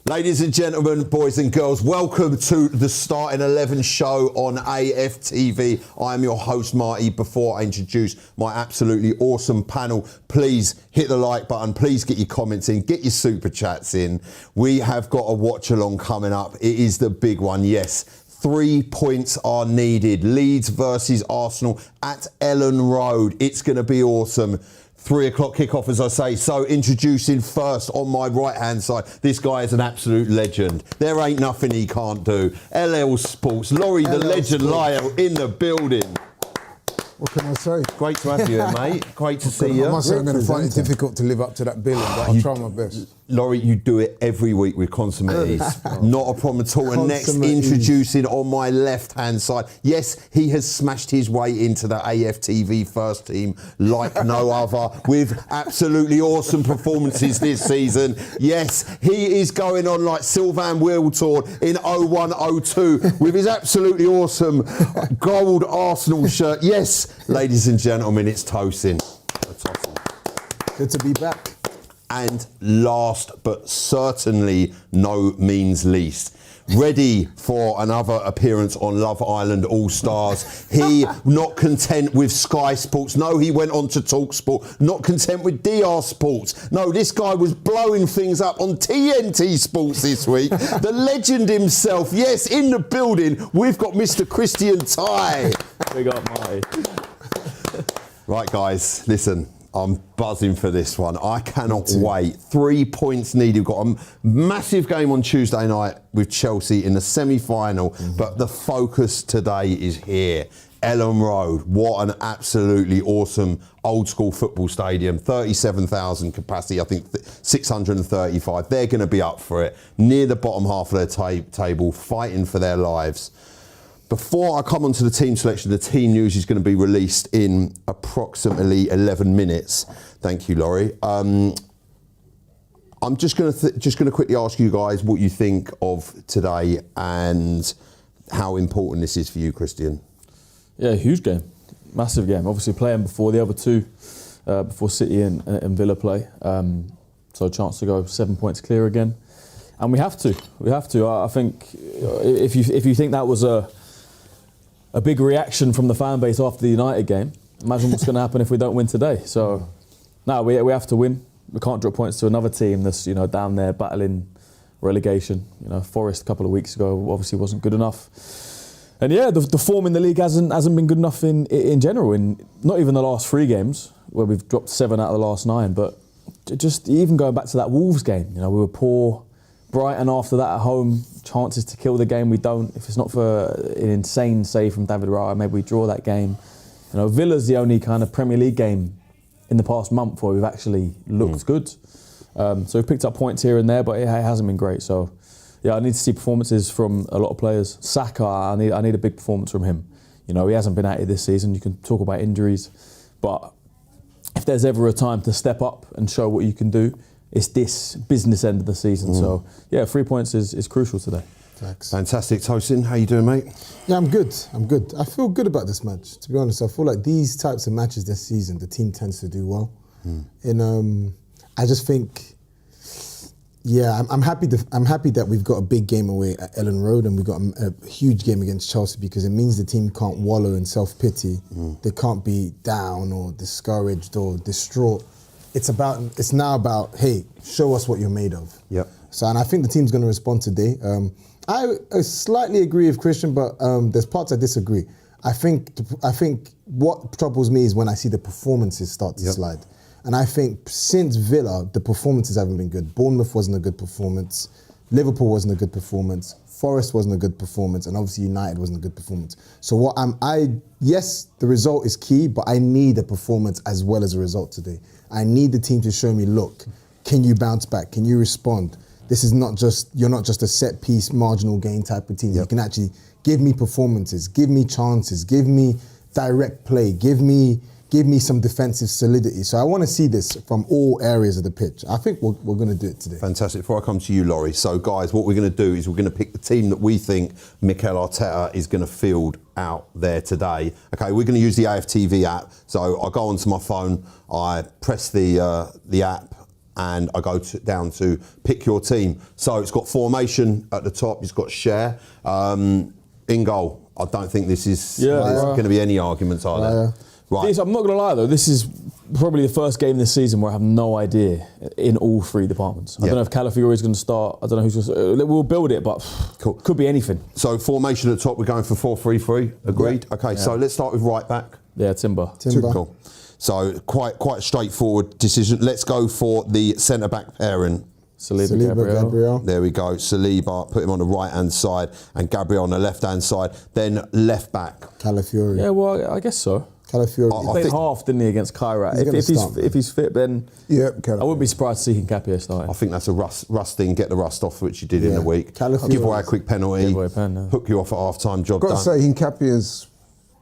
Ladies and gentlemen, boys and girls, welcome to the Starting 11 show on AFTV. I am your host, Marty. Before I introduce my absolutely awesome panel, please hit the like button. Please get your comments in, get your super chats in. We have got a watch along coming up. It is the big one, yes. 3 points are needed. Leeds versus Arsenal at Ellen Road. It's going to be awesome. 3 o'clock kickoff, as I say. So introducing first on my right-hand side, this guy is an absolute legend. There ain't nothing he can't do. LL Sports, Laurie the Legend Lyle in the building. What can I say? Great to have you here, mate. Great to see you. I must say I'm going to find it difficult to live up to that billing, but I'll try my best. Laurie, you do it every week with consommates. Not a problem at all. And next, introducing on my left-hand side, yes, he has smashed his way into the AFTV first team like no other, with absolutely awesome performances this season. Yes, he is going on like Sylvain Wiltord in 01-02 with his absolutely awesome gold Arsenal shirt. Yes, ladies and gentlemen, it's Tosin. Good to be back. And last but certainly no means least, ready for another appearance on Love Island All Stars. He, not content with Sky Sports, no, he went on to Talk Sport. Not content with DR Sports, no, this guy was blowing things up on TNT Sports this week. The legend himself, yes, in the building, we've got Mr. Christian Ty. Big up, Marty. Right, guys, listen. I'm buzzing for this one. I cannot wait. 3 points needed. We've got a massive game on Tuesday night with Chelsea in the semi-final, but the focus today is here. Ellen Road, what an absolutely awesome old school football stadium. 37,000 capacity, I think 635. They're going to be up for it. Near the bottom half of their table, fighting for their lives. Before I come on to the team selection, the team news is going to be released in approximately 11 minutes. Thank you, Laurie. I'm just going to quickly ask you guys what you think of today and how important this is for you, Christian. Yeah, huge game, massive game. Obviously playing before the other two, before City and Villa play. So a chance to go 7 points clear again, and we have to. I think if you think that was a big reaction from the fan base after the United game, imagine what's going to happen if we don't win today. So, no, we have to win. We can't drop points to another team that's down there battling relegation. Forest a couple of weeks ago obviously wasn't good enough, and yeah, the form in the league hasn't been good enough in general. In not even the last 3 games where we've dropped 7 out of the last 9, but just even going back to that Wolves game, we were poor. Brighton after that at home, chances to kill the game, we don't. If it's not for an insane save from David Raya, maybe we draw that game. Villa's the only kind of Premier League game in the past month where we've actually looked good. So we've picked up points here and there, but it hasn't been great. So yeah, I need to see performances from a lot of players. Saka, I need a big performance from him. He hasn't been at it this season. You can talk about injuries, but if there's ever a time to step up and show what you can do, it's this business end of the season. So, yeah, 3 points is crucial today. Thanks. Fantastic. Tosin, how you doing, mate? Yeah, I'm good. I feel good about this match, to be honest. I feel like these types of matches this season, the team tends to do well. And I just think, yeah, I'm happy that we've got a big game away at Ellen Road and we've got a huge game against Chelsea, because it means the team can't wallow in self-pity. They can't be down or discouraged or distraught. It's now about, hey, show us what you're made of. Yep. So, and I think the team's going to respond today. I slightly agree with Christian, but there's parts I disagree. I think what troubles me is when I see the performances start to slide. And I think since Villa, the performances haven't been good. Bournemouth wasn't a good performance. Liverpool wasn't a good performance. Forest wasn't a good performance, and obviously United wasn't a good performance. So yes, the result is key, but I need a performance as well as a result today. I need the team to show me, look, can you bounce back? Can you respond? This is you're not just a set piece, marginal gain type of team. You can actually give me performances, give me chances, give me direct play, give me some defensive solidity. So I want to see this from all areas of the pitch. I think we're going to do it today. Fantastic. Before I come to you, Laurie, so guys, what we're going to do is we're going to pick the team that we think Mikel Arteta is going to field out there today. Okay, we're going to use the AFTV app. So I go onto my phone, I press the app, and I go down to pick your team. So it's got formation at the top, it's got share. In goal, I don't think there's going to be any arguments, are there? Right. I'm not going to lie though, this is probably the first game this season where I have no idea in all three departments. I don't know if Calafiori is going to start, I don't know who's going to, we'll build it, but could be anything. So formation at the top, we're going for 4-3-3, agreed? Yeah. Okay, so let's start with right back. Yeah, Timber. Cool. So quite a straightforward decision. Let's go for the centre back pairing. Saliba, Gabriel. There we go. Saliba, put him on the right-hand side, and Gabriel on the left-hand side. Then left back. Calafiori. Yeah, well, I guess so. Calafiori. He played half, didn't he, against Kairat? If he's fit, then I wouldn't be surprised to see Hincapie starting. I think that's a rust thing. Get the rust off, which you did in the week. Give away a quick penalty. Hook you off at half-time. Job done. Got to say, Hincapie's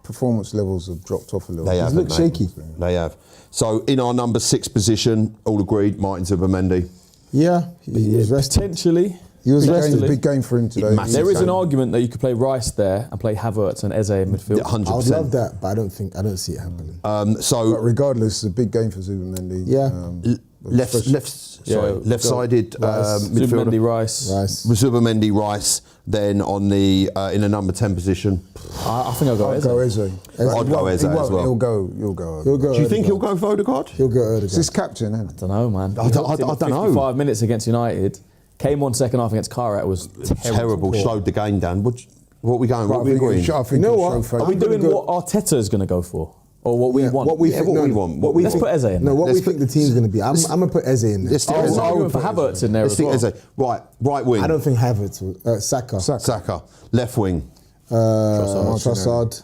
performance levels have dropped off a little. They have. Look shaky. They have. So in our number 6 position, all agreed, Martin Zubimendi. Yeah, he was rested. Potentially. He was rested. Big game for him today. There is an argument that you could play Rice there and play Havertz and Eze in midfield. 100%. I would love that, but I don't see it happening. So, but regardless, it's a big game for Zubimendi. Yeah. left-sided midfielder. Zubimendi, Rice. Zubimendi, Rice. Then on the in the number 10 position, I think I'll go Eze. I'd go Eze as well. He'll go. Do you think he'll go for Odegaard? He'll go Odegaard. It's his captain, isn't it? I don't know, man. I don't know. 55 minutes against United. Came on second half against Kairat, was terrible. Slowed the game down. What are we going? What are we agreeing? You know what? Are we doing what Arteta is going to go for? Or what we want? What we want. Let's put Eze in. No, what we think the team's going to be. I'm going to put Eze in there. There's an argument for Havertz in there as well. Eze. Right wing. I don't think Havertz will. Saka. Left wing. Trossard.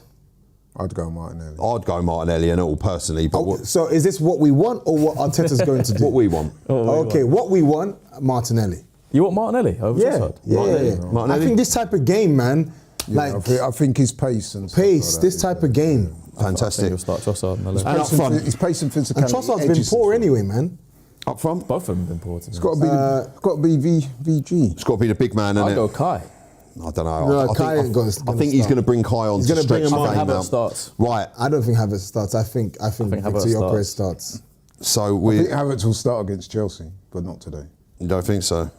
I'd go Martinelli. I'd go Martinelli and all personally. But so is this what we want or what Arteta's going to do? What we want. What we want, Martinelli. You want Martinelli over Trossard? Yeah. I think this type of game, man. I think his pace and this type of game. Fantastic. He'll start Trossard on the left. And up front. His pace and physicality. And Trossard's been poor anyway, man. Up front. Both of them have been poor. It's got to be VG. It's got to be the big man, I'll isn't go it? Kai. I don't know. I think he's going to bring Kai on. He's going to bring him on. Havertz starts. Right. I don't think Havertz starts. I think Havertz Gyökeres starts. So I think Havertz will start against Chelsea, but not today. You don't think so?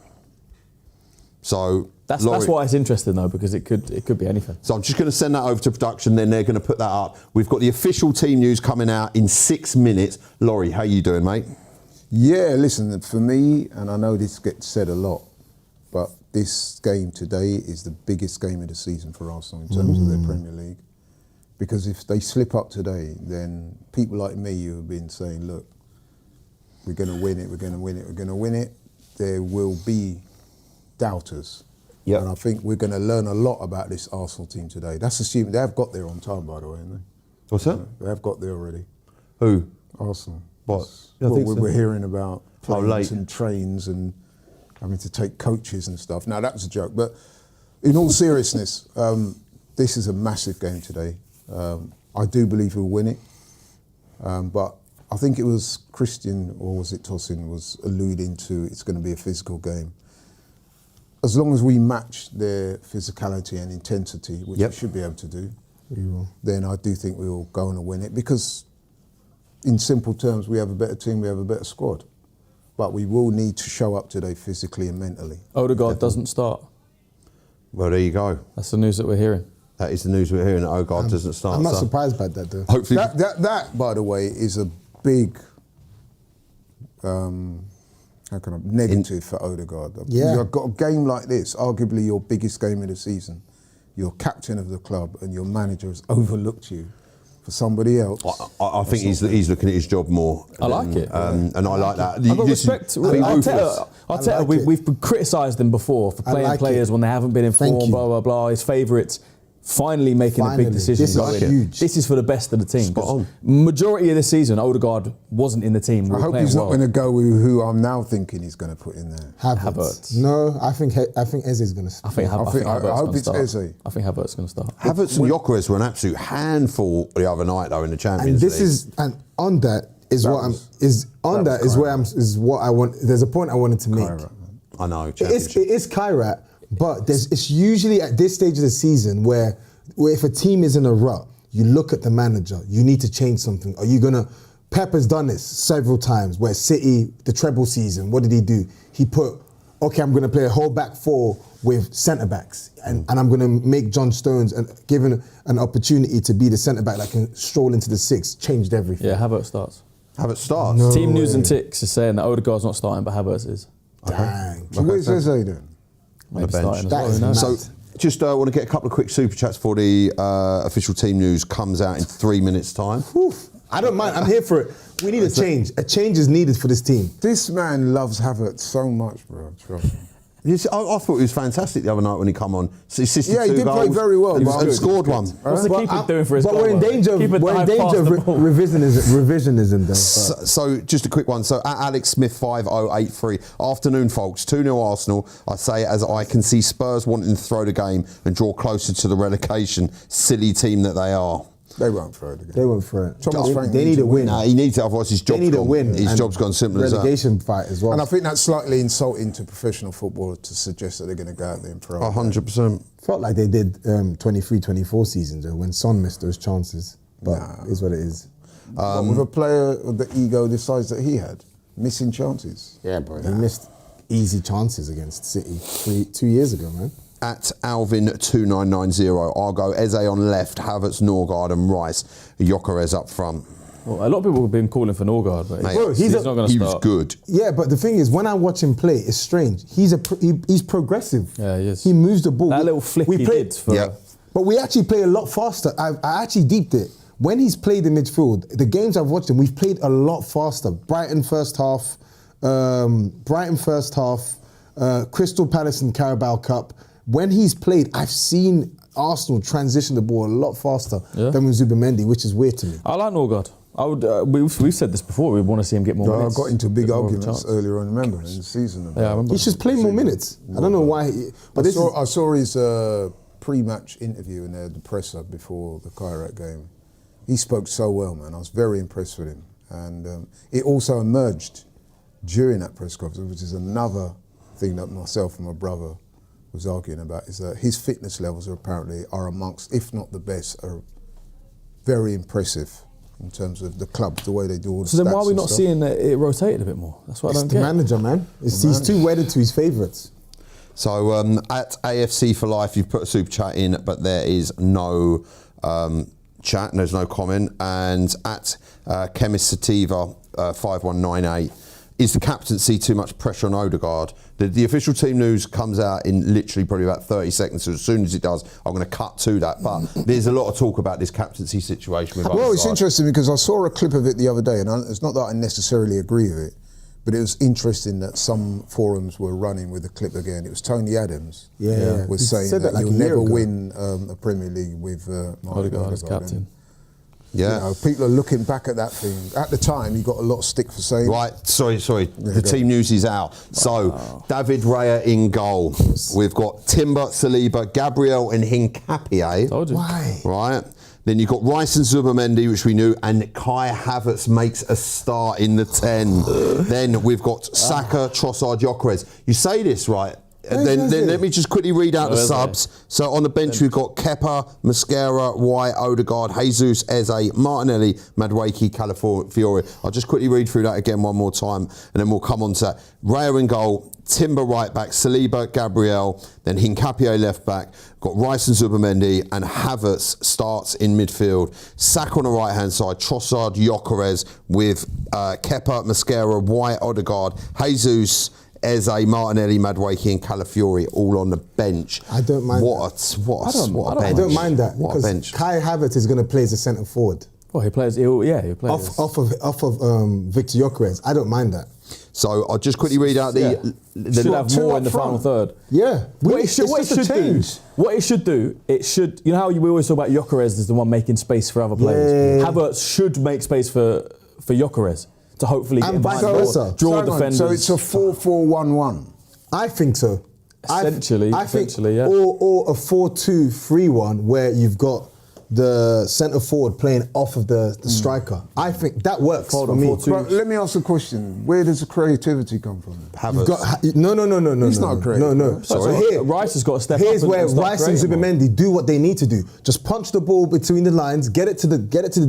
So that's why it's interesting though, because it could be anything. So I'm just going to send that over to production, then they're going to put that up. We've got the official team news coming out in 6 minutes. Laurie, how you doing, mate? Yeah, listen, for me, and I know this gets said a lot, but this game today is the biggest game of the season for Arsenal in terms of their Premier League. Because if they slip up today, then people like me who have been saying, look, we're going to win it, there will be doubters. Yep. And I think we're going to learn a lot about this Arsenal team today. That's assuming they have got there on time, by the way, haven't they? What's that? They have got there already. Who? Arsenal. What? We're hearing about planes late. and trains and having to take coaches and stuff. Now, that was a joke. But in all seriousness, this is a massive game today. I do believe we'll win it. But I think it was Christian, or was it Tosin, was alluding to it's going to be a physical game. As long as we match their physicality and intensity, which we should be able to do, then I do think we will go and win it. Because in simple terms, we have a better team, we have a better squad. But we will need to show up today physically and mentally. Odegaard doesn't start. Well, there you go. That's the news that we're hearing. That is the news we're hearing, that Odegaard doesn't start. I'm not surprised by that, though. Hopefully. That, by the way, is a big negative for Odegaard. Yeah. You've got a game like this, arguably your biggest game of the season. You're captain of the club and your manager has overlooked you for somebody else. I think he's looking at his job more. I like it. And I like that. I've got respect. Arteta, we've criticised him before for playing players when they haven't been informed, blah, blah, blah. His favourites. Finally making a big decision. This is huge. This is for the best of the team. Spot on. Majority of the season, Odegaard wasn't in the team. I hope he's not going to go with who I'm now thinking he's going to put in there. Havertz. No, I think Eze is going to start. I hope it's Eze. I think Havertz is going to start. Havertz and Gyökeres were an absolute handful the other night, though, in the Champions League. On that is what I want. There's a point I wanted to make. Kairat. I know. It is Kairat. But it's usually at this stage of the season where if a team is in a rut, you look at the manager, you need to change something. Are you going to Pep has done this several times where City, the treble season, what did he do? He put, okay, I'm going to play a whole back four with centre-backs and I'm going to make John Stones, given an opportunity to be the centre-back that can stroll into the six, changed everything. Yeah, Havertz starts. Havertz starts. No. Team News and Ticks is saying that Odegaard's not starting, but Havertz is. Dang. So where's Eze then? Maybe the bench. starting as That well, is who knows? mad. So, just want to get a couple of quick super chats for the official team news. Comes out in 3 minutes' time. Whew. I don't mind. I'm here for it. We need a change. A change is needed for this team. This man loves Havertz so much, bro. Trust me. Yes, I thought he was fantastic the other night when he come on. So he assisted Yeah, he 2 did play goals. very well, He but and good. scored one. What's the keeper doing for his But goal? we're in though? danger of, Keeper we're in dive past danger the of ball. revisionism though. So just a quick one. So at Alex Smith 5083, afternoon folks, 2-0 Arsenal. I say it as I can see Spurs wanting to throw the game and draw closer to the relegation. Silly team that they are. They won't throw it again. They went for it. Thomas Frank They needs need to a win. Nah, he needs it, otherwise his They job's need a gone. win. His and job's gone, simple as that. relegation fight as well. And I think that's slightly insulting to professional football to suggest that they're going to go out there and throw it. 100%. Felt like they did 23-24 seasons though, when Son missed those chances. But it is what it is. But with a player of the ego the size that he had, missing chances. Yeah, bro. He missed easy chances against City 2 years ago, man. At Alvin2990, Argo, Eze on left, Havertz, Norgard and Rice. Gyökeres up front. Well, a lot of people have been calling for Norgard, but Mate, Bro, he's not going to He start. was good. Yeah, but the thing is, when I watch him play, it's strange. He's progressive. Yeah, he is. He moves the ball. That little flick he did for... Yeah. But we actually play a lot faster. I actually deeped it. When he's played in midfield, the games I've watched him, we've played a lot faster. Brighton first half, Crystal Palace and Carabao Cup. When he's played, I've seen Arsenal transition the ball a lot faster than with Zubimendi, which is weird to me. I like Norgard. I would. We've said this before. We want to see him get more I minutes. got into big Get more of a arguments chance. earlier on, remember, in the season. Yeah, I remember. He should play more minutes. I don't know why. But I saw his pre-match interview in the presser before the Kairat game. He spoke so well, man. I was very impressed with him. And it also emerged during that press conference, which is another thing that myself and my brother was arguing about, is that his fitness levels are amongst, if not the best, are very impressive in terms of the club, the way they do all the So then stats why are we and not stuff. seeing it rotated a bit more? That's what I it's don't the get. manager, man. He's too wedded to his favourites. So at AFC for Life, you've put a super chat in, but there is no chat, and there's no comment. And at Chemist Sativa 5198, is the captaincy too much pressure on Odegaard? The official team news comes out in literally probably about 30 seconds. So as soon as it does, I'm going to cut to that. But there's a lot of talk about this captaincy situation with Well, it's Odegaard. interesting because I saw a clip of it the other day, and it's not that I necessarily agree with it, but it was interesting that some forums were running with the clip again. It was Tony Adams Yeah. was He saying said that that like you'll a year never ago. win a Premier League with Martin Odegaard as Odegaard. captain. Yeah. You know, people are looking back at that thing. At the time, he got a lot of stick for saying. Right, sorry. The go. team news is out. So, David Raya in goal. We've got Timber, Saliba, Gabriel and Hincapié. Told you. Why? Right. Then you've got Rice and Zubimendi, which we knew, and Kai Havertz makes a start in the 10. Then we've got Saka, Trossard, Gyökeres. You say this, right? Then let me just quickly read out the Where's subs. So on the bench we've got Kepa, Mascara, White, Odegaard, Jesus, Eze, Martinelli, Madueke, Calafiori. I'll just quickly read through that again one more time, and then we'll come on to that. Raya in goal, Timber right back, Saliba, Gabriel, then Hincapié left back, got Rice and Zubimendi, and Havertz starts in midfield. Saka on the right hand side, Trossard, Gyökeres with Kepa, Mascara, White, Odegaard, Jesus, Eze, Martinelli, Madueke and Calafiori all on the bench. I don't mind What a bench. I don't mind that What a because bench. Kai Havertz is going to play as a centre forward Well, he plays. He'll play. off of Victor Gyökeres. I don't mind that. So I'll just quickly read out the Should have two more up in the front. final third. Yeah, What it should it's just a change. What it should do, you know how we always talk about Gyökeres as the one making space for other players. Yeah. Havertz should make space for Gyökeres to hopefully get And him vice behind the ball, versa. draw Hang on, defenders. So it's a 4-4-1-1. I think so. Essentially, I think, essentially, yeah. Or a 4-2-3-1 where you've got the centre forward playing off of the striker. I think that works for me. But let me ask a question. Where does the creativity come from? Havertz. No. He's not creative. No. So here, Rice has got to step up. Here's where and start Rice and creating more. Zubimendi do what they need to do. Just punch the ball between the lines, get it to the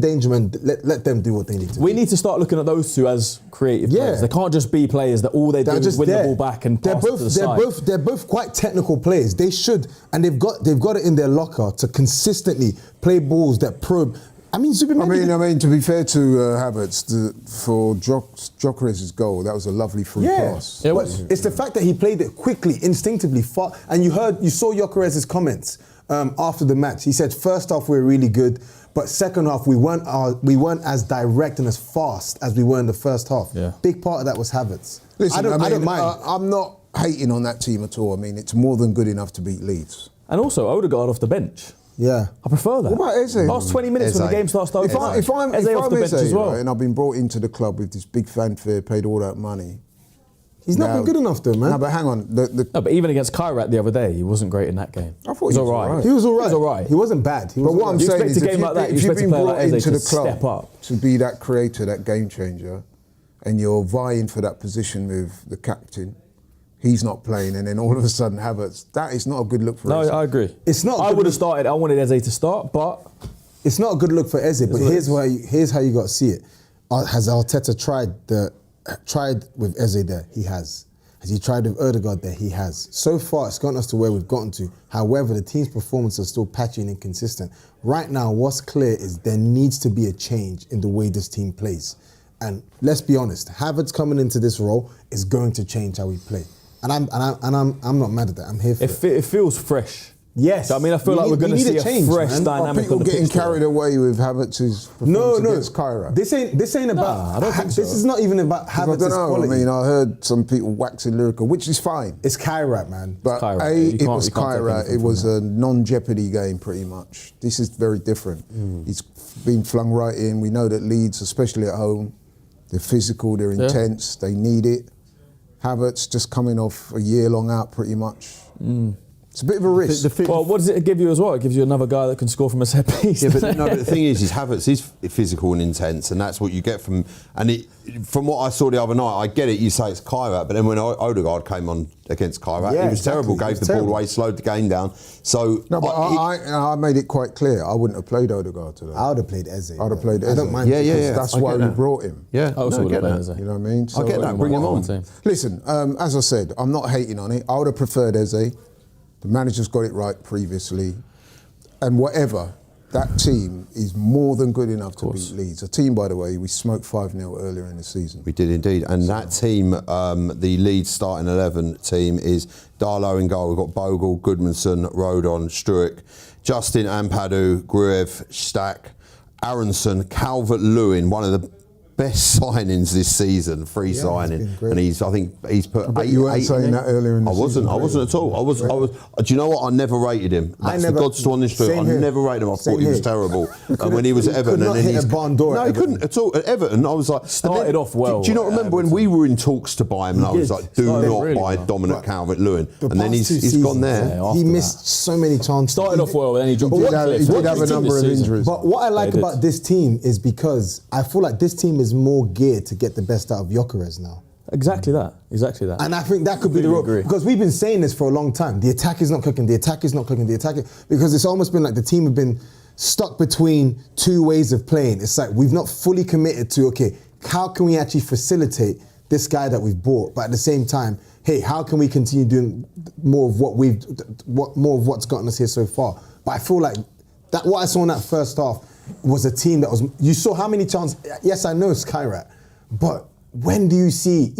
danger man. Let them do what they need to do. We need to start looking at those two as creative players. They can't just be players that all they do is win the ball back and pass it to the side. They're both quite technical players. They should, and they've got it in their locker to consistently play balls that probe. I mean, Zubimendi. I mean, to be fair to Havertz, for Gyökeres's goal, that was a lovely free pass. Yeah, but it's the fact that he played it quickly, instinctively, far. And you saw Gyökeres's comments after the match. He said, first half we were really good, but second half we weren't as direct and as fast as we were in the first half. Yeah. Big part of that was Havertz. Listen, I don't mind. I'm not hating on that team at all. I mean, it's more than good enough to beat Leeds. And also Odegaard off the bench. Yeah. I prefer that. What about Eze? Last 20 minutes when the game starts to open. If I'm Eze off the bench as well. right, and I've been brought into the club with this big fanfare, paid all that money. He's not been good enough though, man. No, but hang on. No, but even against Kairat the other day, he wasn't great in that game. I thought he was all right. He was all right. He was all right. He wasn't bad. But what I'm You saying expect is, a game like that, you if you've expect a been player brought like Eze into to the club step up. to be that creator, that game changer, and you're vying for that position with the captain, he's not playing, and then all of a sudden Havertz, that is not a good look for No, Eze. I agree. It's not a I good would have look. started. I wanted Eze to start, but It's not a good look for Eze, but here's how you got to see it. Has Arteta tried with Eze there? He has. Has he tried with Odegaard there? He has. So far, it's gotten us to where we've gotten to. However, the team's performance is still patchy and inconsistent. Right now, what's clear is there needs to be a change in the way this team plays. And let's be honest, Havertz coming into this role is going to change how we play. And I'm not mad at that. I'm here for it. it feels fresh. Yes. I mean, I feel like we're going to see a change, fresh man. dynamic Are people on the getting pitch today. carried away with Havertz's performance against Kairat? This ain't about. I don't think so. This is not even about I Havertz's don't know. quality. I mean, I heard some people waxing lyrical, which is fine. It's Kairat, man. But Kairat. it You was can't take Kairat. anything It from was that. a non-jeopardy game, pretty much. This is very different. He's been flung right in. We know that Leeds, especially at home, they're physical, they're intense, they need it. Havertz just coming off a year-long out, pretty much. It's a bit of a risk. Well, what does it give you as well? It gives you another guy that can score from a set piece. Yeah, but no. But the thing is Havertz is physical and intense, and that's what you get from. And from what I saw the other night, I get it. You say it's Kairat, but then when Odegaard came on against Kairat, Yeah, he was terrible. exactly. Gave the ball away, slowed the game down. So No, but I made it quite clear. I wouldn't have played Odegaard today. I would have played Eze. I'd have played Eze. I don't mind. Yeah, because that's I why get we that. brought him. Yeah, I also no, would get have that. played Eze. You know what I mean? I get that. Bring him on. Listen, as I said, I'm not hating on it. I would have preferred Eze. The manager's got it right previously. And whatever, that team is more than good enough to beat Leeds. A team, by the way, we smoked 5-0 earlier in the season. We did indeed. And that team, the Leeds starting 11 team is Darlow in goal. We've got Bogle, Goodmanson, Rodon, Struik, Justin Ampadu, Gruev, Stack, Aronson, Calvert-Lewin, one of the best signings this season, free signing, great. and I think he's put bet eight. you weren't eight saying in that earlier in the I wasn't. season, I wasn't at all. I was. Do you know what? I never rated him. That's the God's honest truth. I never rated him. I thought he was terrible. And when he was at Everton, not and hit a barn door no, at he Everton. couldn't at all. At Everton, I was like, Started off well Do you not at remember when we were in talks to buy him, and I was did. like, do Started not really buy well. Dominic Calvert-Lewin, and then past two he's gone seasons, there. Yeah, He after missed so many chances. Started off well, and then he dropped He off did a have, cliff. he did What have a this team number this of season? injuries. But what I like They did. about this team is because I feel like this team is more geared to get the best out of Gyökeres now. Exactly that. Exactly that. And I think that could be the Completely role. agree. Because we've been saying this for a long time. The attack is not clicking, the attack is not clicking, the attack is... Because it's almost been like the team have been stuck between two ways of playing. It's like we've not fully committed to, okay, how can we actually facilitate this guy that we've bought? But at the same time, hey, how can we continue doing more of what's gotten us here so far? But I feel like that what I saw in that first half was a team that was... You saw how many chances... Yes, I know it's Kairat, but when do you see...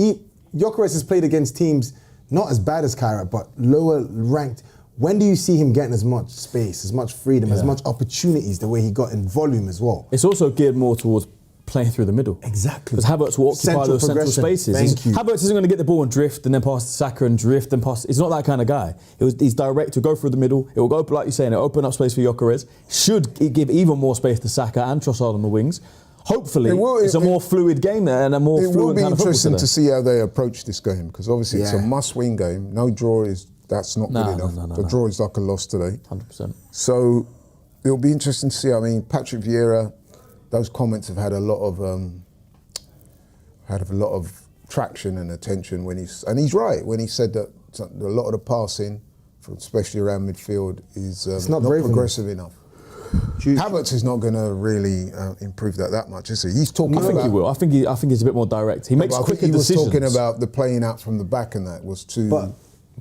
Gyökeres has played against teams not as bad as Kairat, but lower ranked. When do you see him getting as much space, as much freedom, as much opportunities the way he got in volume as well? It's also geared more towards playing through the middle. Exactly. Because Havertz will occupy Central those central progression. spaces. Thank you. Havertz isn't going to get the ball and drift and then pass to Saka and drift and pass. He's not that kind of guy. He's direct to go through the middle. It will go, like you're saying, it'll open up space for Gyökeres. Should give even more space to Saka and Trossard on the wings. Hopefully, it's a more fluid game there and a more It fluid will be kind of football interesting today. to see how they approach this game, because obviously it's a Yeah. must-win game. No draw that's not good enough. No. The draw is like a loss today. 100%. So it'll be interesting to see. I mean, Patrick Vieira, those comments have had a lot of traction and attention when he's right when he said that a lot of the passing, especially around midfield, is not progressive enough. Havertz is not going to really improve that much, is he? He's talking. I think he will. I think he's a bit more direct. He makes quicker decisions. He was talking about the playing out from the back, and that was too.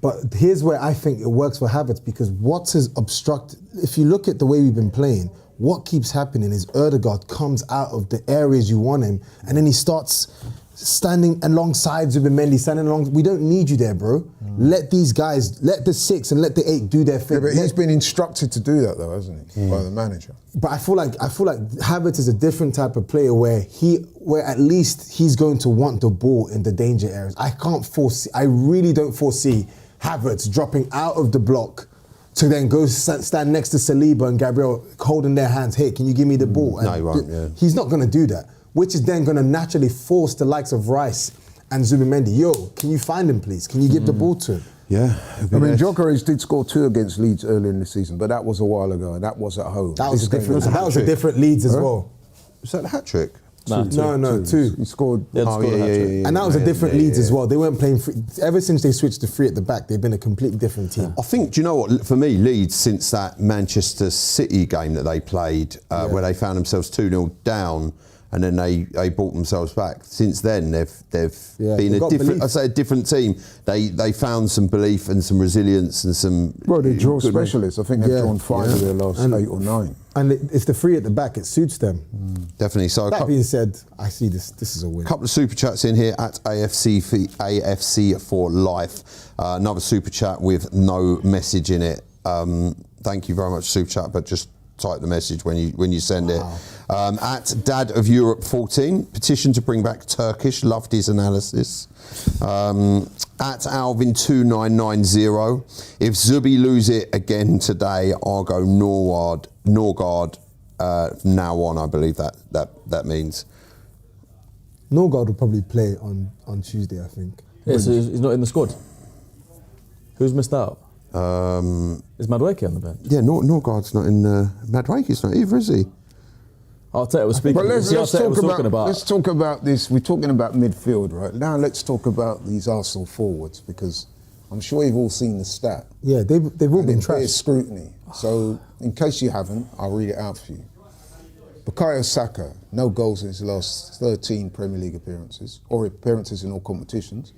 But here's where I think it works for Havertz, because what has obstructed, if you look at the way we've been playing, what keeps happening is Ødegaard comes out of the areas you want him, and then he starts standing alongside Zubimendi, we don't need you there, bro. Let these guys, let the 6 and let the 8 do their thing. Yeah, but he's been instructed to do that though, hasn't he? By the manager. But I feel like Havertz is a different type of player where at least he's going to want the ball in the danger areas. I really don't foresee Havertz dropping out of the block to then go stand next to Saliba and Gabriel holding their hands. Hey, can you give me the ball? No, he won't, yeah. He's not going to do that, which is then going to naturally force the likes of Rice and Zubimendi. Yo, can you find him, please? Can you give the ball to him? Yeah. I mean, Gyökeres did score 2 against Leeds earlier in the season, but that was a while ago, and that was at home. That was a different Leeds as well. Was that a hat-trick? No, 2. He scored. And that was a different Leeds as well. They weren't playing free. Ever since they switched to 3 at the back, they've been a completely different team. I think, do you know what, for me, Leeds, since that Manchester City game that they played, where they found themselves 2-0 down, and then they brought themselves back. Since then, they've been a different team. They found some belief and some resilience and some. Well, they draw specialists. I think they've drawn 5 of their last 8 or 9. And it's the 3 at the back. It suits them. Definitely. So that being said, I see this is a win. A couple of super chats in here at AFC for life. Another super chat with no message in it. Thank you very much, super chat, but just type the message when you send it. At Dad of Europe 14, petition to bring back Turkish, loved his analysis. At Alvin 2990, if Zubi lose it again today, I'll go Norgard from now on, I believe that means. Norgard will probably play on Tuesday, I think. Yeah, so he's not in the squad. Who's missed out? Is Madueke on the bench? Yeah, Norgard's not in. Madueke's not either, is he? Arteta was speaking. But let's talk about this. We're talking about midfield, right? Now let's talk about these Arsenal forwards, because I'm sure you've all seen the stat. Yeah, they've all been trashed. Scrutiny. So in case you haven't, I'll read it out for you. Bukayo Saka, no goals in his last 13 Premier League appearances, or appearances in all competitions.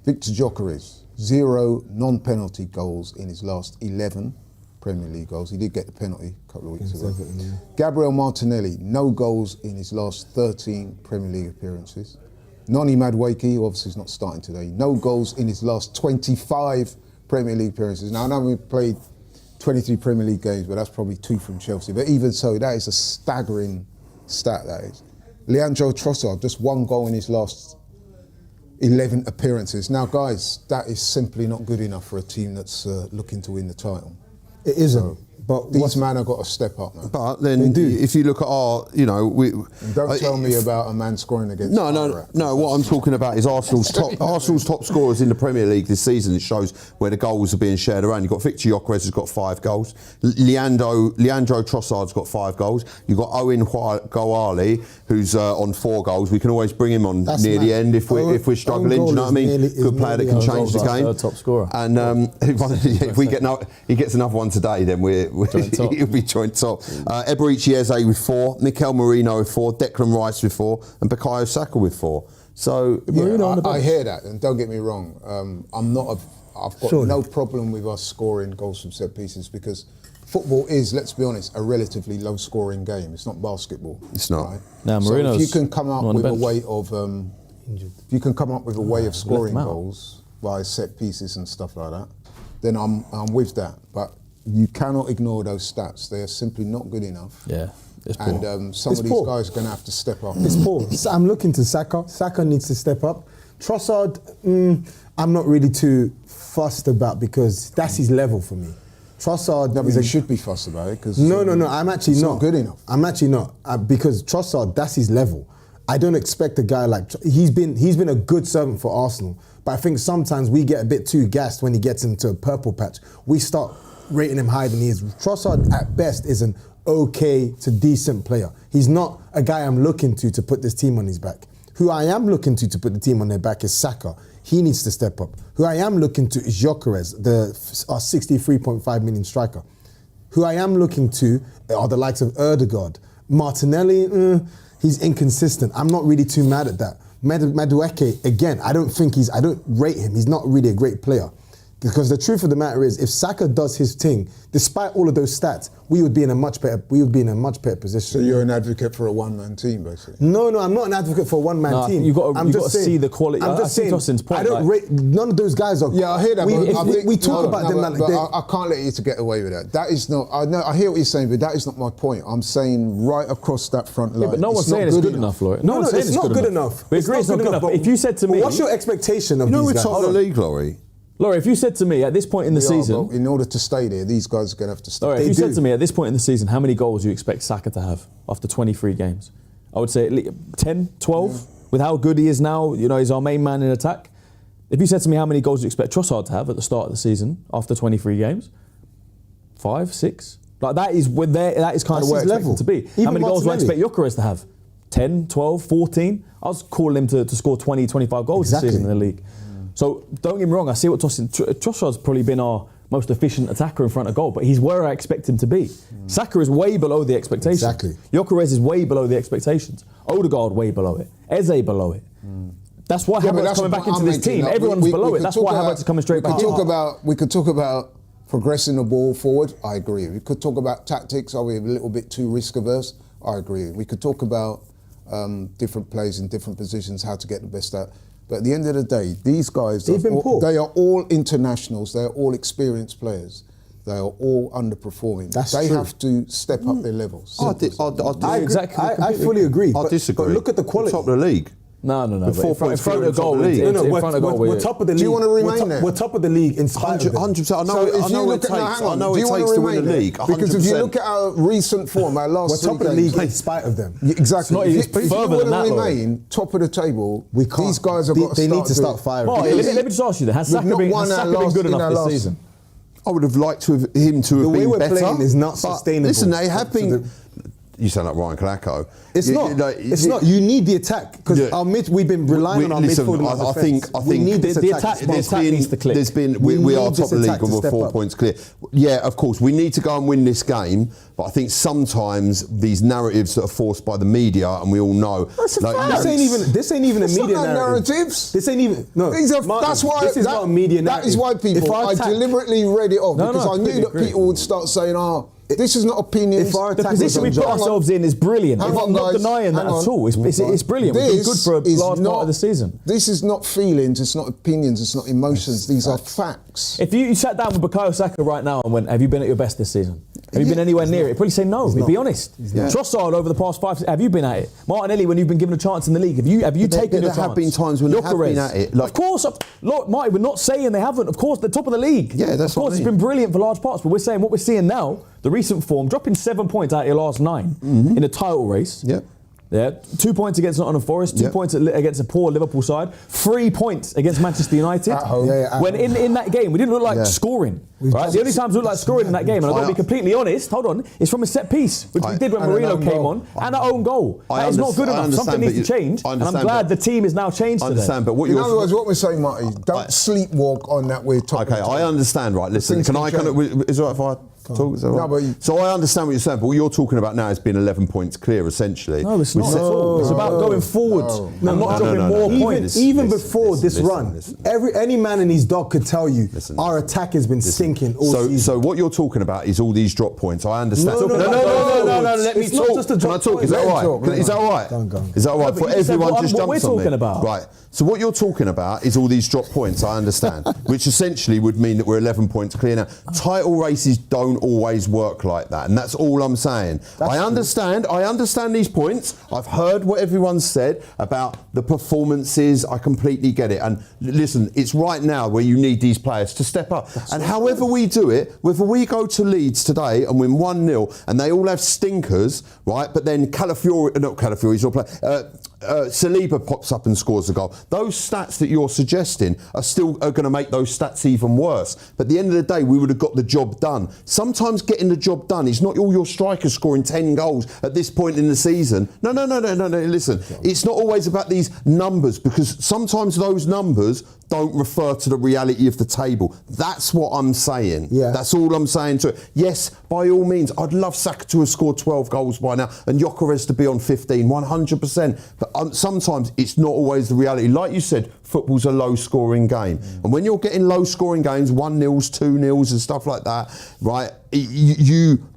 Victor Gyökeres, 0 non-penalty goals in his last 11 Premier League goals. He did get the penalty a couple of weeks ago. Gabriel Martinelli, no goals in his last 13 Premier League appearances. Noni Madueke, who obviously is not starting today, no goals in his last 25 Premier League appearances. Now, I know we've played 23 Premier League games, but that's probably 2 from Chelsea. But even so, that is a staggering stat, that is. Leandro Trossard, just 1 goal in his last 11 appearances. Now, guys, that is simply not good enough for a team that's looking to win the title. It isn't. But these men have got to step up, man. But then, if you look at our, don't tell me about a man scoring against. No. What I'm talking about is Arsenal's top scorers in the Premier League this season. It shows where the goals are being shared around. You've got Victor Gyökeres who's got 5 goals. Leandro Trossard's got 5 goals. You've got Owen Goali who's on 4 goals. We can always bring him on near the end if we're struggling. Do you know what I mean? Good player that can change the game. Top scorer. And if he gets another one today, then he'll be joint top. Eberici Eze with 4, Mikel Merino with 4, Declan Rice with 4, and Bukayo Saka with 4. So I hear that, and don't get me wrong. I've got no problem with us scoring goals from set pieces, because football is, let's be honest, a relatively low-scoring game. It's not basketball. It's not. Right? Now, so Marino's if you can come up with a way of scoring goals by set pieces and stuff like that, then I'm with that. But you cannot ignore those stats. They are simply not good enough. Yeah, it's poor. And some of these guys are going to have to step up. It's poor. So I'm looking to Saka. Saka needs to step up. Trossard, I'm not really too fussed about, because that's his level for me. Trossard... No, but you should be fussed about it, because... No, I'm actually not. It's not good enough. I'm actually not. Because Trossard, that's his level. I don't expect a guy like... He's been a good servant for Arsenal, but I think sometimes we get a bit too gassed when he gets into a purple patch. We start rating him higher than he is. Trossard, at best, is an okay to decent player. He's not a guy I'm looking to put this team on his back. Who I am looking to put the team on their back is Saka. He needs to step up. Who I am looking to is Gyökeres, our 63.5 million striker. Who I am looking to are the likes of Ødegaard. Martinelli, he's inconsistent. I'm not really too mad at that. Madueke, again, I don't rate him. He's not really a great player. Because the truth of the matter is, if Saka does his thing, despite all of those stats, we would be in a much better position. So you're an advocate for a one-man team, basically? No, I'm not an advocate for a one-man team. You've got to see the quality. I'm just saying, Justin's point. I don't rate, none of those guys are... Yeah, I hear that. We talk about them like that. I can't let you to get away with that. That is not... I hear what you're saying, but that is not my point. I'm saying right across that front line. Yeah, but no one's saying it's good enough, Laurie. No, it's not good enough. We agree it's not good enough. If you said to me... What's your expectation of these guys? You know we're top of the league, Laurie. Laurie, if you said to me at this point in the season... in order to stay there, these guys are going to have to stay. Laurie, if you said to me at this point in the season, how many goals do you expect Saka to have after 23 games? I would say at least 10, 12, with how good he is now, he's our main man in attack. If you said to me how many goals do you expect Trossard to have at the start of the season after 23 games? 5, 6? Like that is kind of where I expect him to be. Even how many goals do I Martinelli. expect Gyökeres to have? 10, 12, 14? I was calling him to score 20, 25 goals this season in the league. So don't get me wrong, I see what Trossard's probably been our most efficient attacker in front of goal, but he's where I expect him to be. Saka is way below the expectations. Exactly. Gyökeres is way below the expectations. Ødegaard way below it. Eze below it. That's why Havertz is coming back into this team. Everyone's below it. That's why Havertz is coming straight back in. We could talk about progressing the ball forward. I agree. We could talk about tactics. Are we a little bit too risk averse? I agree. We could talk about different plays in different positions, how to get the best out. But at the end of the day, these guys, they are all internationals. They are all experienced players. They are all underperforming. They have to step up their levels. I fully agree. I disagree. But look at the quality. Top of the league. No. With 4 points in front of goal. We're top of the league. Do you want to remain there? We're top of the league in spite of them. 100%. I know what it takes. I know what it takes to win the league. 100%. Because if you look at our recent form, our last we're top of the league in spite of them. Exactly. It's If you further than want to that, remain top of the table, we can't. These guys have got to They need to start firing. Let me just ask you that. Has Saka been good enough this season? I would have liked him to have been better. The way we're playing is not sustainable. Listen, they have been... You sound like Ryan Kalako. It's not. You need the attack because we've been relying on our midfield. I think we need this the attack. attack needs to click. We are top of the league and we're 4 points clear. Yeah, of course, we need to go and win this game. But I think sometimes these narratives that are forced by the media, and we all know, this ain't even a media narrative. This ain't even That's why this is not a media narrative. That is why people. I deliberately read it off because I knew that people would start saying, this is not opinions. The position we put ourselves in is brilliant. I'm not denying that at all. It's brilliant. We've been good for a large part of the season. This is not feelings, it's not opinions, it's not emotions. These are facts. If you sat down with Bukayo Saka right now and went, have you been at your best this season? Have you been anywhere near it? He'd probably say no. He'd be honest. Trossard over the past 5, have you been at it? Martinelli, when you've been given a chance in the league, have you taken a chance? There have been times when they have been at it. Of course, look, Marty, we're not saying they haven't. Of course, they're top of the league. Yeah, that's Of course, it's been brilliant for large parts, but we're saying what we're seeing now, the recent form, dropping 7 points out of your last 9 in a title race. Yep. Yeah, 2 points against Nottingham Forest, 2 points against a poor Liverpool side, 3 points against Manchester United. At home. When in that game, we didn't look like scoring. Right? The only times we looked like scoring in that game, and I've got to be completely honest, hold on, it's from a set piece, which we did when Mourinho came on, and our own goal. That is not good enough. Something needs to change, and I'm glad the team is now changed today. But in other words, what we're saying, Marty, don't sleepwalk on that we're top. Okay, I understand, right, listen, is it right if I talk? Is that right? So I understand what you're saying, but what you're talking about now has been 11 points clear, essentially. No, it's not at all. It's about going forward and not dropping more points. Even before this run, any man and his dog could tell you our attack has been sinking all season. So what you're talking about is all these drop points. I understand. No, Let me talk. Can I talk? Is that all right? Is that all right? Is that all right? For everyone just jumps on me. Right. So what you're talking about is all these drop points. I understand, which essentially would mean that we're 11 points clear now. Title races don't always work like that, and that's all I'm saying. I understand these points. I've heard what everyone's said about the performances. I completely get it. And listen, it's right now where you need these players to step up. And however we do it, whether we go to Leeds today and win 1-0 and they all have stinkers, right? But then Calafiori, not Calafiori's not playing. Saliba pops up and scores a goal. Those stats that you're suggesting are going to make those stats even worse. But at the end of the day, we would have got the job done. Sometimes getting the job done is not all your strikers scoring 10 goals at this point in the season. No. Listen, it's not always about these numbers, because sometimes those numbers don't refer to the reality of the table. That's what I'm saying. Yeah. That's all I'm saying to it. Yes, by all means, I'd love Saka to have scored 12 goals by now and Gyökeres to be on 15, 100%. But sometimes it's not always the reality. Like you said, football's a low-scoring game. And when you're getting low-scoring games, 1-0s, 2-0s and stuff like that, right,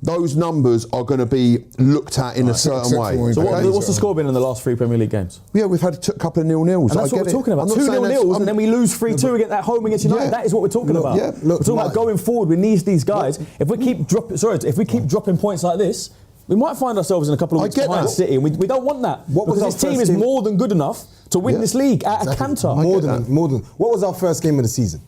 those numbers are going to be looked at in a certain way. So what's the score been in the last 3 Premier League games? Yeah, we've had a couple of 0-0s. And that's what we're talking about. 2 0-0s, and then we lose 3-2 at home against United. Yeah. That is what we're talking about. Yeah. We're talking about going forward. We need these guys. If we keep dropping points like this, we might find ourselves in a couple of weeks behind City, and we don't want that. Because this team is more than good enough to win this league at a canter. More than. What was our first game of the season?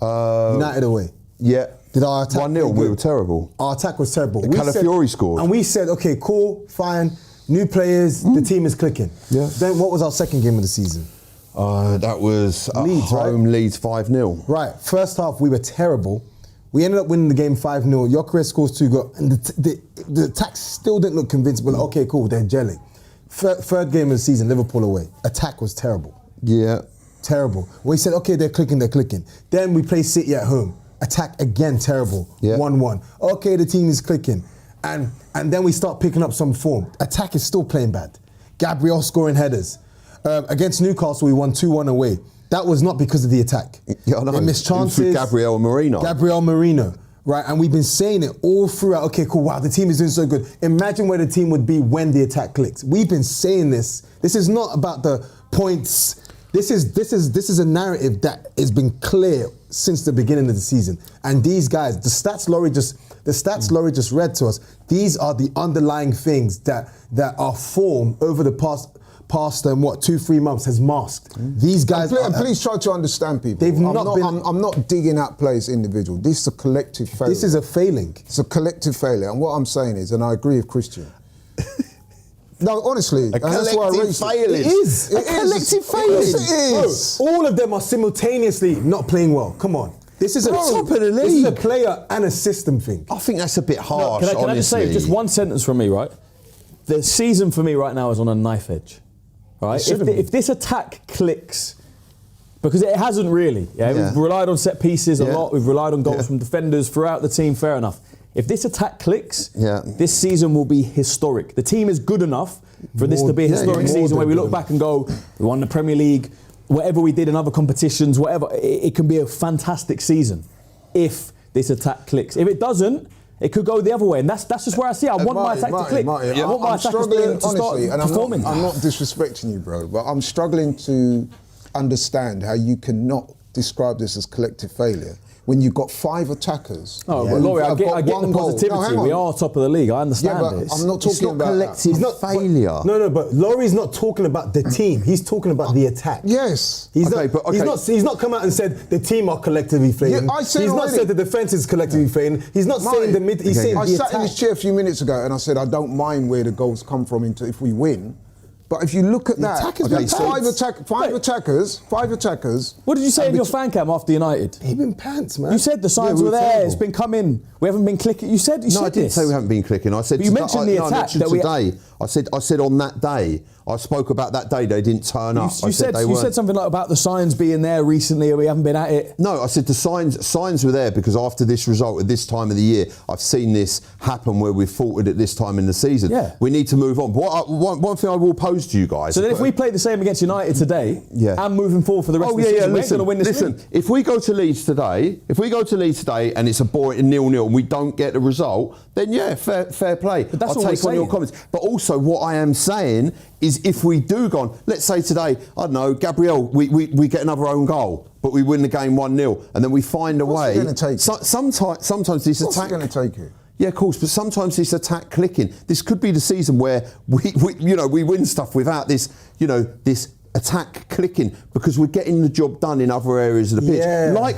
United away. Yeah. Did our attack 1-0, we were terrible. Our attack was terrible. Calafiori scored. And we said, okay, cool, fine, new players, the team is clicking. Yeah. Then what was our second game of the season? That was Leeds, home, right? Leeds 5-0. Right, first half we were terrible. We ended up winning the game 5-0. Gyökeres scores 2 goals, and the attack still didn't look convincing, but okay, cool, they're gelling. Third game of the season, Liverpool away. Attack was terrible. Yeah. Terrible. We said, okay, they're clicking. Then we play City at home. Attack again, terrible. 1-1. Okay, the team is clicking. And then we start picking up some form. Attack is still playing bad. Gabriel scoring headers. Against Newcastle, we won 2-1 away. That was not because of the attack. Yeah, I know. They missed chances. Gabriel Marino. Right, and we've been saying it all throughout. Okay, cool, wow, the team is doing so good. Imagine where the team would be when the attack clicks. We've been saying this. This is not about the points. This is a narrative that has been clear since the beginning of the season. And these guys, the stats Laurie just read to us, these are the underlying things that our form over the past 2-3 months has masked. These guys. And please try to understand people. I'm not digging out players individual. This is a collective failure. This is a failing. It's a collective failure. And what I'm saying is, and I agree with Christian. No, honestly, a collective failing. It is. A collective failing. It is. Bro, all of them are simultaneously not playing well. Come on. This is top of the league. This is a player and a system thing. I think that's a bit harsh. No, can I just say just one sentence from me, right? The season for me right now is on a knife edge. Right? If this attack clicks, because it hasn't really. We've relied on set pieces a lot. We've relied on goals from defenders throughout the team. Fair enough. If this attack clicks, this season will be historic. The team is good enough for this to be a historic season where we look back and go, we won the Premier League, whatever we did in other competitions, whatever. It can be a fantastic season if this attack clicks. If it doesn't, it could go the other way, and that's just where I see it. I want my attack to click. I want my attack to start performing. I'm not disrespecting you, bro, but I'm struggling to understand how you cannot describe this as collective failure when you've got 5 attackers. Oh, but Laurie, I get the positivity. We are top of the league. I understand this. I'm not talking about collective failure. No, but Laurie's not talking about the team. He's talking about the attack. Yes. He's not come out and said the team are collectively failing. Yeah, he's not said the defence is collectively failing. He's not saying the mid. He's saying the attack. I sat in this chair a few minutes ago and I said I don't mind where the goals come from if we win. But if you look at that, five attackers. What did you say in your fan cam after United? He's been pants, man. You said the signs were there. Terrible. It's been coming. We haven't been clicking. You said No, I didn't say we haven't been clicking. I said you mentioned the attack that today. I said on that day. I spoke about that day they didn't turn up. You said something like about the signs being there recently, or we haven't been at it. No, I said the signs were there because after this result at this time of the year, I've seen this happen where we've faltered at this time in the season. Yeah. We need to move on. One thing I will pose to you guys. So then if we play the same against United today, and moving forward for the rest of the season, we're going to win this league. If we go to Leeds today, and it's a boring 0-0 and we don't get the result, then fair play. But that's I'll take on your comments. But also what I am saying is if we do go on, let's say today, I don't know, Gabriel, we get another own goal, but we win the game 1-0, and then we find a way. What's it going to take? Sometimes this What's attack. What's it going to take you? Yeah, of course, but sometimes this attack clicking. This could be the season where we win stuff without this attack clicking because we're getting the job done in other areas of the pitch. Yeah. Like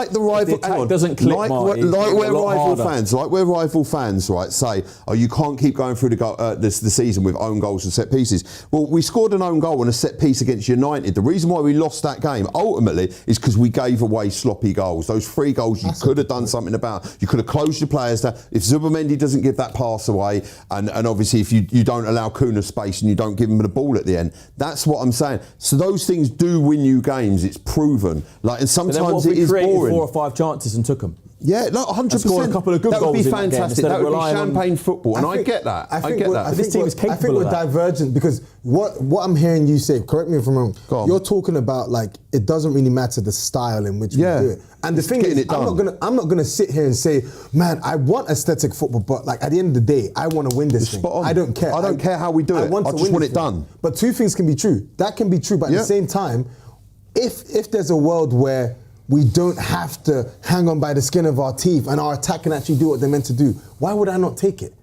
the rival. The attack doesn't click, Marty. Like where rival harder. fans, right, say, oh, you can't keep going through the season with own goals and set pieces. Well, we scored an own goal and a set piece against United. The reason why we lost that game ultimately is because we gave away sloppy goals. Those 3 goals you could have done something about. You could have closed your players down. If Zubimendi doesn't give that pass away, and obviously if you don't allow Kuna space and you don't give him the ball at the end, that's what I'm saying. So those things do win you games. It's proven. Like, and sometimes it is boring. 4 or 5 chances and took them. Yeah, no, 100%. Scored a couple of good that would goals be in that game fantastic. instead That of would be relying on- champagne football, and I get that. I get that. This team is capable I think of we're that. divergent because what I'm hearing you say, correct me if I'm wrong, Go on. you're talking about like it doesn't really matter the style in which we do it. And the thing getting is, it done. I'm not gonna sit here and say, man, I want aesthetic football, but like at the end of the day, I want to win this thing. spot on. I don't care. I don't care how we do it. I just win want this it thing. done. But 2 things can be true. That can be true, but at Yeah. the same time, if there's a world where we don't have to hang on by the skin of our teeth and our attack can actually do what they're meant to do, why would I not take it?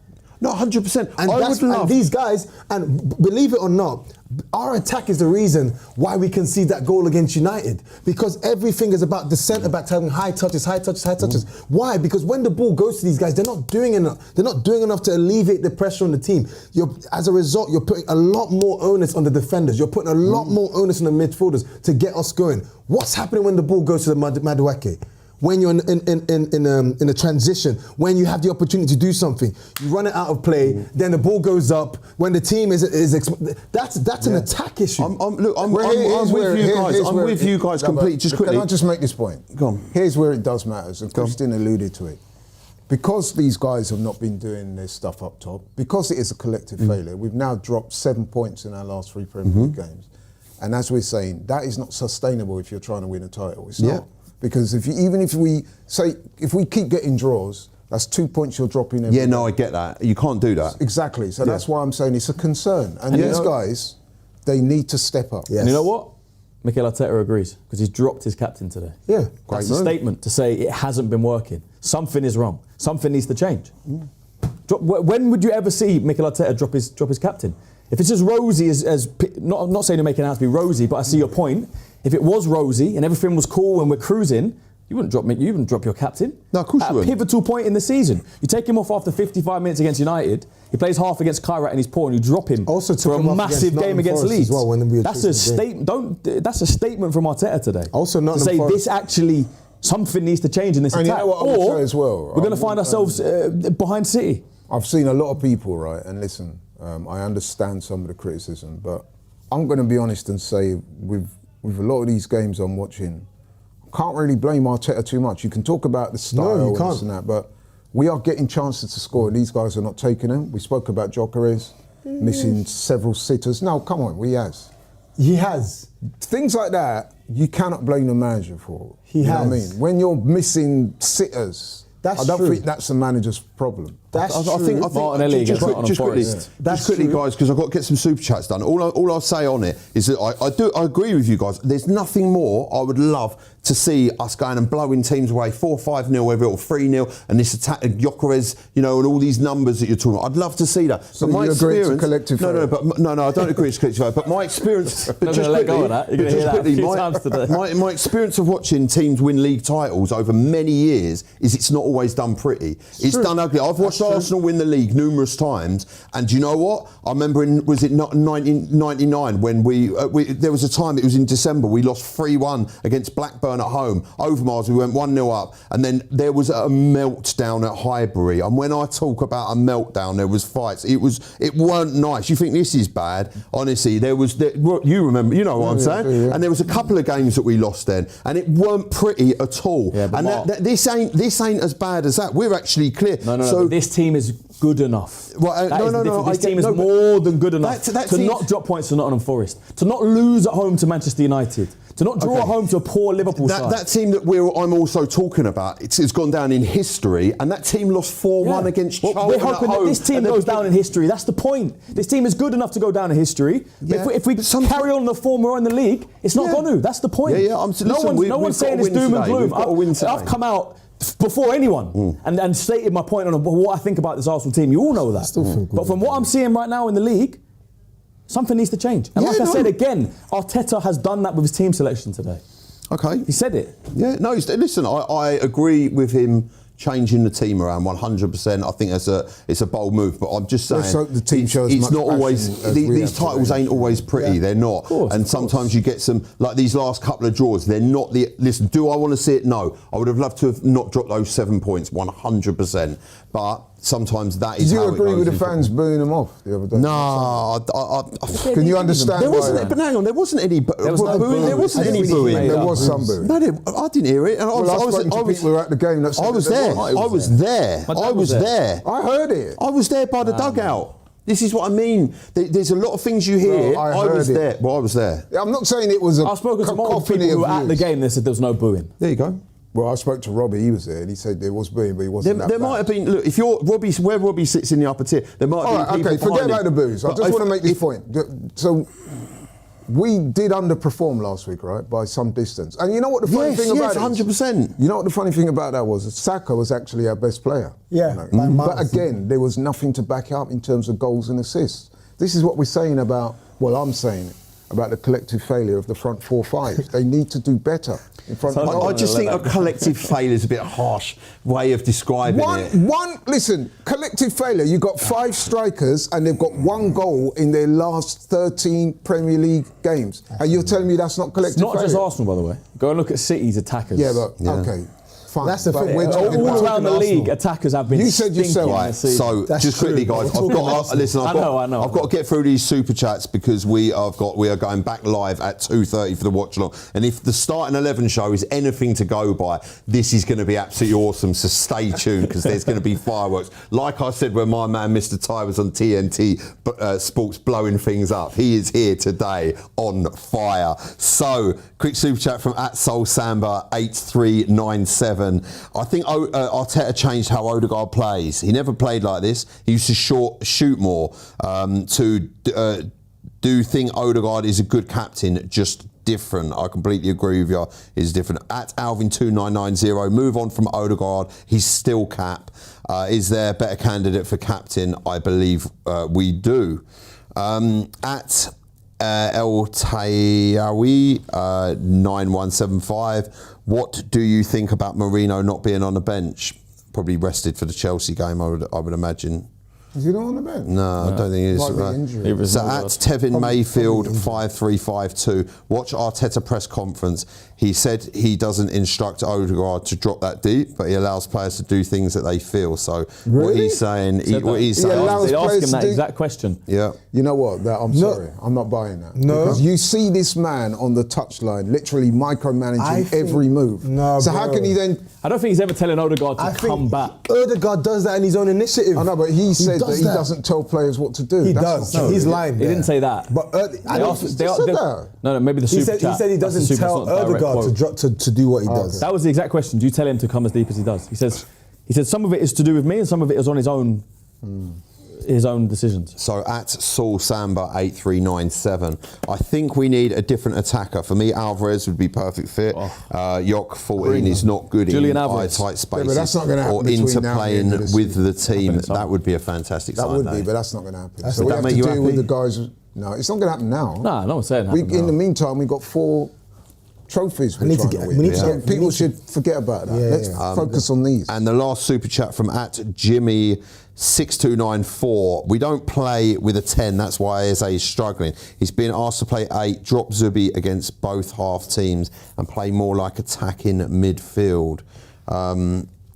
No, 100%. And, and these guys, and believe it or not, our attack is the reason why we concede that goal against United. Because everything is about the centre backs having high touches. Why? Because when the ball goes to these guys, they're not doing enough. They're not doing enough to alleviate the pressure on the team. As a result, you're putting a lot more onus on the defenders. You're putting a lot more onus on the midfielders to get us going. What's happening when the ball goes to the Madueke? When you're in a transition, when you have the opportunity to do something, you run it out of play, then the ball goes up. When the team that's an attack issue. I'm with you guys completely. Just quickly. Can I just make this point? Go on. Here's where it does matter, and Christian alluded to it. Because these guys have not been doing their stuff up top, because it is a collective failure, we've now dropped 7 points in our last 3 Premier League games. And as we're saying, that is not sustainable if you're trying to win a title. It's not. Because if we keep getting draws, that's 2 points you're dropping every no, I get that. You can't do that. Exactly. So that's why I'm saying it's a concern. And these guys, they need to step up. Yes. And you know what? Mikel Arteta agrees because he's dropped his captain today. Yeah. That's a statement to say it hasn't been working. Something is wrong. Something needs to change. When would you ever see Mikel Arteta drop his captain? If it's as rosy as not saying you're making it out to be rosy, but I see your point. If it was rosy and everything was cool and we're cruising, you wouldn't drop your captain. No, of course you wouldn't. At a pivotal point in the season. You take him off after 55 minutes against United, he plays half against Kairat and he's poor, and you drop him Also for a massive game against Leeds. Well, when we that's a statement. That's a statement from Arteta today. Also, to say this actually something needs to change in this And attack, you know what I would say as well, we're going to find ourselves behind City. I've seen a lot of people, right, and listen, I understand some of the criticism, but I'm going to be honest and say with a lot of these games I'm watching, I can't really blame Arteta too much. You can talk about the style and this and that, but we are getting chances to score. These guys are not taking them. We spoke about Gyökeres missing several sitters. No, come on, he has. He has. Things like that, you cannot blame the manager for. He you has. know what I mean? When you're missing sitters, That's I don't true. think that's the manager's problem. That's I think Martinelli just gets quickly, That's quickly, true. guys, because I've got to get some super chats done. All I'll say on it is that I agree with you guys. There's nothing more I would love to see us going and blowing teams away 4-5-0 every or 3-0, and this attack of Gyökeres, and all these numbers that you're talking about. I'd love to see that. So you agree it's a collective failure? No, I don't agree it's a collective failure. But my experience, Not going to let go of that. You're going to hear that a few times today. My experience of watching teams win league titles over many years is it's not always done pretty. It's done ugly. I've watched Arsenal win the league numerous times, and do you know what? I remember was it 1999 when we there was a time, it was in December, we lost 3-1 against Blackburn at home. Overmars, we went 1-0 up, and then there was a meltdown at Highbury. And when I talk about a meltdown, there was fights. It weren't nice. You think this is bad? Honestly, you remember, you know what I'm saying? Yeah. And there was a couple of games that we lost then, and it weren't pretty at all. Yeah, and this ain't as bad as that. We're actually clear. No. So this team is good enough. Well, This team is more than good enough to not drop points to Nottingham Forest, to not lose at home to Manchester United, to not draw at home to a poor Liverpool side. That team that I'm also talking about, it's gone down in history, and that team lost 4-1 against Charlton we're hoping at home. that this team goes down in history. That's the point. This team is good enough to go down in history. Yeah. If we carry on the form we're in the league, it's not going to. That's the point. No one's saying it's doom and gloom. I've come out before anyone and stated my point on what I think about this Arsenal team. You all know that. But from what I'm seeing right now in the league, Something needs to change. And Yeah, like I no. said again, Arteta has done that with his team selection today. Okay. He said it. Yeah, no, listen, I agree with him changing the team around 100%. I think it's a bold move, but I'm just saying Let's hope the team shows it's much not always passion as we these have titles today. ain't always pretty. They're not. And sometimes you get some like these last couple of draws. They're not the listen. Do I want to see it? No. I would have loved to have not dropped those 7 points 100%. But sometimes that is. Did you how it agree goes with the in fans football. booing them off the other day? No, Can you understand there why? wasn't. But hang on, there wasn't any. was no booing. There wasn't I any didn't really booing. hear There was some booing. No, I didn't hear it. And Well, I've spoken to people who were at the game that said I was that there. there I was there. My dad I was was there. there. I heard it. I was there by the dugout. This is what I mean. There's a lot of things you hear. Bro, I I was heard it. there. Well, I was there. I'm not saying it was a I've spoken to multiple cacophony people who of were at the views. game. They said there was no booing. There you go. Well, I spoke to Robbie. He was there, and he said there was booing, but he wasn't There that bad. might have been. Look, if you're where Robbie sits in the upper tier, there might All have right, been okay, people forget behind about the him. booze. I But just if- want to make this if- point. So we did underperform last week, right, by some distance. And you know what the funny Yes, thing about yes, it is? 100%. You know what the funny thing about that was? Saka was actually our best player. Yeah, You know? by miles. But again, there was nothing to back up in terms of goals and assists. This is what we're saying about, well, I'm saying about the collective failure of the front 4-5. They need to do better in front of So goal. I just think a collective failure is a bit harsh way of describing it. Listen, collective failure. You've got 5 strikers and they've got 1 goal in their last 13 Premier League games. And you're telling me that's not It's collective not failure? just Arsenal, by the way. Go and look at City's attackers. Yeah, but, okay, fine. That's the But thing. we're All talking all about- around the Arsenal. league, attackers have been. You said yourself. stinking Right, this season. so That's just quickly, true. guys, We're I've talking got Arsenal. listen. I know. I've got to get through these super chats because we are going back live at 2:30 for the watch along. And if the starting 11 show is anything to go by, this is going to be absolutely awesome. So stay tuned because there's going to be fireworks. Like I said, when my man Mr. Ty was on TNT Sports blowing things up, he is here today on fire. So quick super chat from @SoulSamba8397. I think Arteta changed how Odegaard plays. He never played like this. He used to shoot more. Do you think Odegaard is a good captain? Just different. I completely agree with you. Is different. @Alvin2990. Move on from Odegaard. He's still cap. Is there a better candidate for captain? I believe we do. El Tayawi 9175. What do you think about Marino not being on the bench? Probably rested for the Chelsea game, I would imagine. Is he not on the bench? No, I don't think he is. Might be injury. He was So not at good. Tevin Mayfield probably 5352, watch Arteta press conference. He said he doesn't instruct Odegaard to drop that deep, but he allows players to do things that they feel. So what Really? he's saying, Said what that. he's He saying, allows They asked players him to that do- exact question. yeah. You know what? I'm sorry. I'm not buying that. No. Because you see this man on the touchline literally I micromanaging think- every move. No, so how bro. can he then... I don't think he's ever telling Odegaard to I come think back. Odegaard does that in his own initiative. I know, but he said that he that. doesn't tell players what to do. He That's does. not true. He's lying. He didn't say that. But They asked- just said that. No, maybe the he super said chat. he That's the doesn't super, tell it's not a direct Odegaard to quote. drop to do what he does. That was the exact question. Do you tell him to come as deep as he does? He said some of it is to do with me and some of it is on his own decisions. So at Saul Samba 8397, I think we need a different attacker. For me, Alvarez would be perfect fit. Yok 14 is not good Julian in Alvarez. tight spaces but that's not gonna happen or between now and the interplaying end of this with the I team. think so. That would be a fantastic That sign. would though. be, but that's not going to happen. That's- So Would we that have make to you deal with happy? the guys... No, it's not going to happen now. No, no one's saying happen In the now. meantime, we've got 4 trophies we're need to trying to get- win. we need to So get- people we need should forget about that. Yeah, Let's yeah. focus on these. And the last super chat from @Jimmy6294. We don't play with a 10. That's why Eze is struggling. He's been asked to play 8, drop Zubi against both half teams and play more like attacking midfield.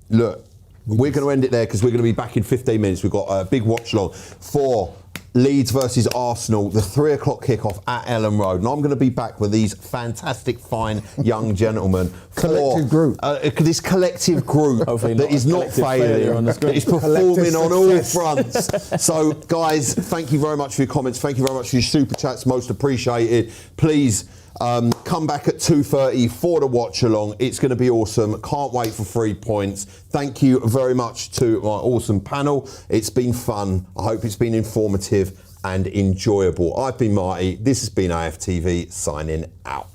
Look, we're going to end it there because we're going to be back in 15 minutes. We've got a big watch long for Leeds versus Arsenal, the 3 o'clock kickoff at Ellen Road. And I'm going to be back with these fantastic, fine young gentlemen. Collective group. This collective group Hopefully that not is a not collective failure failing, on the screen. that is performing Collective on all success. fronts. So, guys, thank you very much for your comments. Thank you very much for your super chats. Most appreciated. Please come back at 2:30 for the watch along. It's going to be awesome. Can't wait for 3 points. Thank you very much to my awesome panel. It's been fun. I hope it's been informative and enjoyable. I've been Marty. This has been AFTV signing out.